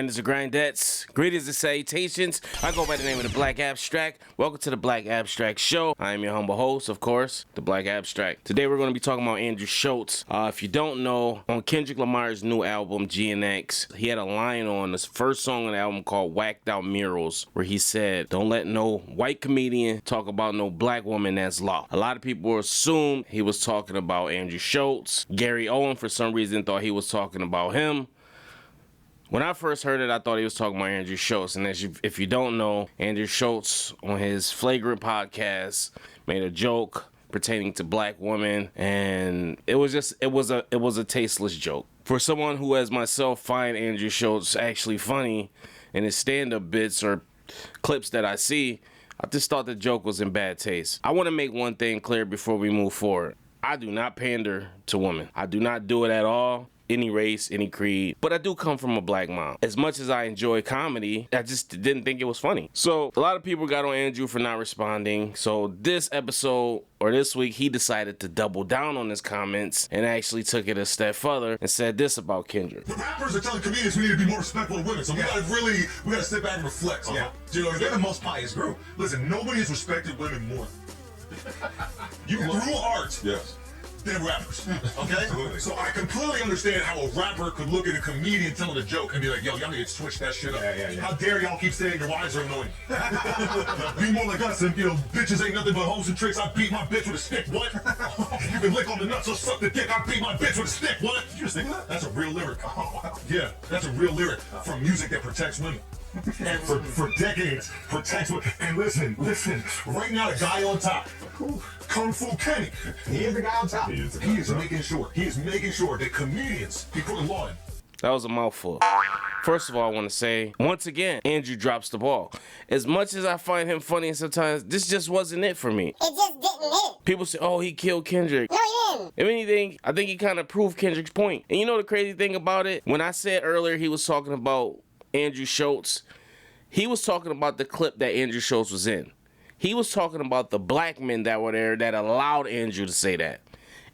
grinders and grindettes, greetings and salutations. I go by the name of the Black Abstract. Welcome to the Black Abstract Show. I am your humble host, of course, the Black Abstract. Today we're going to be talking about Andrew Schulz. If you don't know, on Kendrick Lamar's new album, GNX, he had a line on this first song on the album called Whacked Out Murals, where he said, "Don't let no white comedian talk about no black woman that's law." A lot of people assumed he was talking about Andrew Schulz. Gary Owen, for some reason, thought he was talking about him. When I first heard it, I thought he was talking about Andrew Schulz. And if you don't know, Andrew Schulz on his Flagrant podcast made a joke pertaining to black women, and it was a tasteless joke. For someone who, as myself, find Andrew Schulz actually funny in his stand-up bits or clips that I see, I just thought the joke was in bad taste. I want to make one thing clear before we move forward. I do not pander to women. I do not do it at all. Any race, any creed, but I do come from a black mom. As much as I enjoy comedy, I just didn't think it was funny. So a lot of people got on Andrew for not responding. So this episode, or this week, he decided to double down on his comments and actually took it a step further and said this about Kendrick. The rappers are telling comedians we need to be more respectful of women, so we gotta sit back and reflect. You know, they're the most pious group. Listen, nobody has respected women more. Through art. Yes. Than rappers, okay? Absolutely. So I completely understand how a rapper could look at a comedian telling a joke and be like, "Yo, y'all need to switch that shit up. How dare y'all keep saying your wives are annoying? Be more like us, and you know, bitches ain't nothing but hoes and tricks. I beat my bitch with a stick. What? You can lick on the nuts or suck the dick. I beat my bitch with a stick. What? You just think that? That's a real lyric. Oh, wow. Yeah, that's a real lyric from music that protects women. And for decades, protects women. And listen, right now the guy on top, Kung Fu Kenny, he is the guy on top. He is making sure that comedians be putting law in. That was a mouthful. First of all, I want to say, once again, Andrew drops the ball. As much as I find him funny and sometimes, this just wasn't it for me. It just didn't hit. People say, "Oh, he killed Kendrick." No, he didn't. If anything, I think he kind of proved Kendrick's point. And you know the crazy thing about it? When I said earlier he was talking about Andrew Schulz, he was talking about the clip that Andrew Schulz was in. He was talking about the black men that were there that allowed Andrew to say that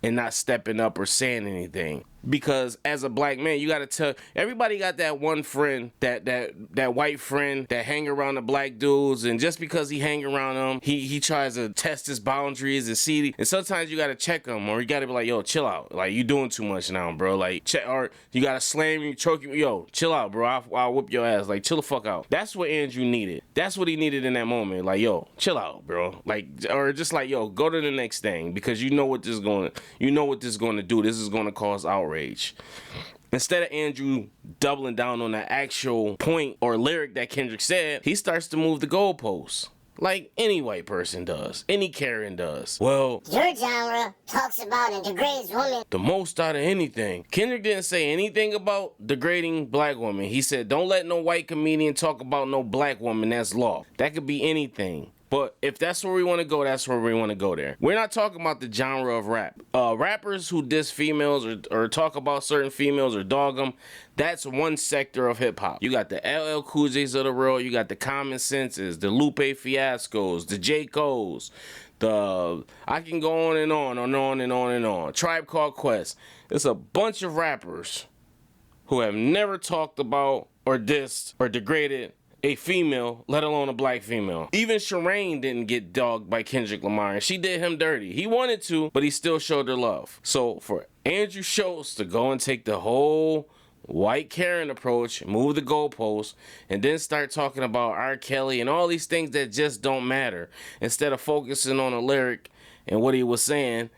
and not stepping up or saying anything. Because as a black man, you got to tell, everybody got that one friend, that white friend that hang around the black dudes, and just because he hang around them, he tries to test his boundaries and see, and sometimes you got to check him, or you got to be like, "Yo, chill out, like you doing too much now, bro," like, or you got to slam him, choke him, "Yo, chill out, bro, I'll whip your ass," like, chill the fuck out. That's what Andrew needed. That's what he needed in that moment, like, "Yo, chill out, bro," like, or just like, "Yo, go to the next thing," because you know what this is going to do. This is going to cause outrage. Instead of Andrew doubling down on the actual point or lyric that Kendrick said, he starts to move the goalposts. Like any white person does. Any Karen does. Well, your genre talks about and degrades women the most out of anything. Kendrick didn't say anything about degrading black women. He said, "Don't let no white comedian talk about no black woman. That's law." That could be anything. But if that's where we want to go, that's where we want to go there. We're not talking about the genre of rap. Rappers who diss females or talk about certain females or dog them, that's one sector of hip-hop. You got the LL Cool J's of the world. You got the Common Senses, the Lupe Fiascos, the J. Cole's, I can go on and on and on and on and on. Tribe Called Quest. It's a bunch of rappers who have never talked about or dissed or degraded a female, let alone a black female. Even Shireen didn't get dogged by Kendrick Lamar, and she did him dirty. He wanted to, but he still showed her love. So for Andrew Schulz to go and take the whole white Karen approach, move the goalposts, and then start talking about R. Kelly and all these things that just don't matter, instead of focusing on a lyric and what he was saying,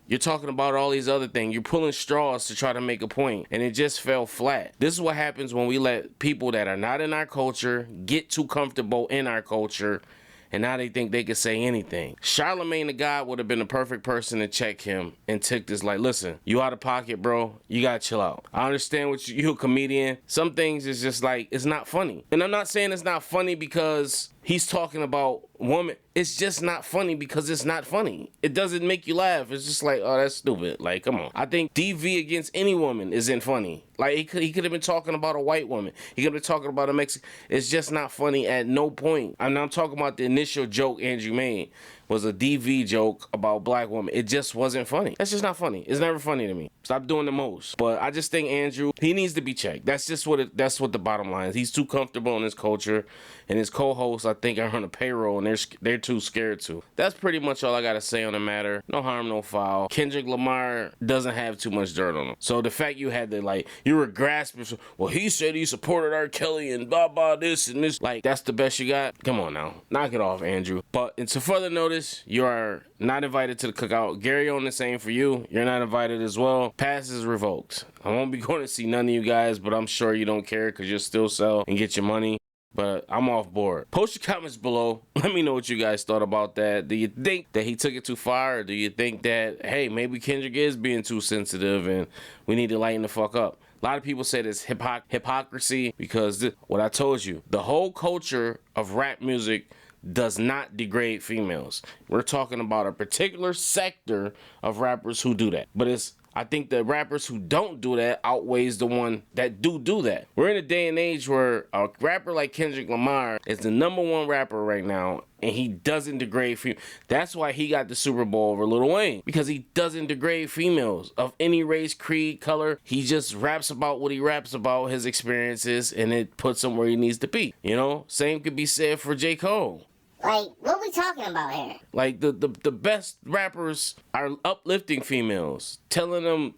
you're talking about all these other things. You're pulling straws to try to make a point, and it just fell flat. This is what happens when we let people that are not in our culture get too comfortable in our culture, and now they think they can say anything. Charlemagne the God would have been the perfect person to check him and take this like, "Listen, you out of pocket, bro. You gotta chill out. I understand what you a comedian. Some things is just like, it's not funny." And I'm not saying it's not funny because he's talking about woman. It's just not funny because it's not funny. It doesn't make you laugh. It's just like, oh, that's stupid. Like, come on. I think DV against any woman isn't funny. Like, he could have been talking about a white woman. He could have been talking about a Mexican. It's just not funny at no point. I'm talking about the initial joke Andrew made. was a DV joke about black women. It just wasn't funny. That's just not funny. It's never funny to me. Stop doing the most. But I just think Andrew, he needs to be checked. That's just that's what the bottom line is. He's too comfortable in his culture, and his co-hosts, I think, are on a payroll, and they're too scared to. That's pretty much all I gotta say on the matter. No harm, no foul. Kendrick Lamar doesn't have too much dirt on him. So the fact you had to, like, you were grasping, well, he said he supported R. Kelly and blah blah this and this, like, that's the best you got? Come on now, knock it off, Andrew. But to further notice, you are not invited to the cookout. Gary on the same for you. You're not invited as well. Pass is revoked. I won't be going to see none of you guys, but I'm sure you don't care because you'll still sell and get your money. But I'm off board. Post your comments below. Let me know what you guys thought about that. Do you think that he took it too far? Or do you think that, hey, maybe Kendrick is being too sensitive and we need to lighten the fuck up? A lot of people say this hypocrisy because what I told you, the whole culture of rap music does not degrade females. We're talking about a particular sector of rappers who do that. But I think the rappers who don't do that outweighs the one that do that. We're in a day and age where a rapper like Kendrick Lamar is the #1 rapper right now, and he doesn't degrade females. That's why he got the Super Bowl over Lil Wayne, because he doesn't degrade females of any race, creed, color. He just raps about what he raps about, his experiences, and it puts him where he needs to be. You know, same could be said for J. Cole. Like, what we talking about here? Like, the best rappers are uplifting females, telling them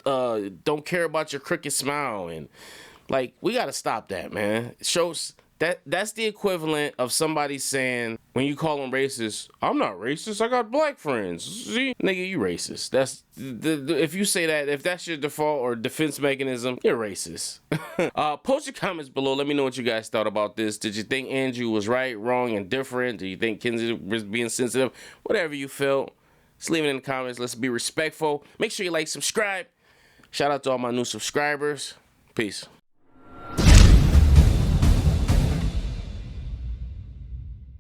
don't care about your crooked smile, and like, we gotta stop that, man. It shows that's the equivalent of somebody saying, when you call them racist, I'm not racist, I got black friends. See, nigga, you racist. That's if you say that, if that's your default or defense mechanism, you're racist. Post your comments below. Let me know what you guys thought about this. Did you think Andrew was right, wrong, and different? Do you think Kendrick was being sensitive? Whatever you felt, just leave it in the comments. Let's be respectful. Make sure you like, subscribe. Shout out to all my new subscribers. Peace.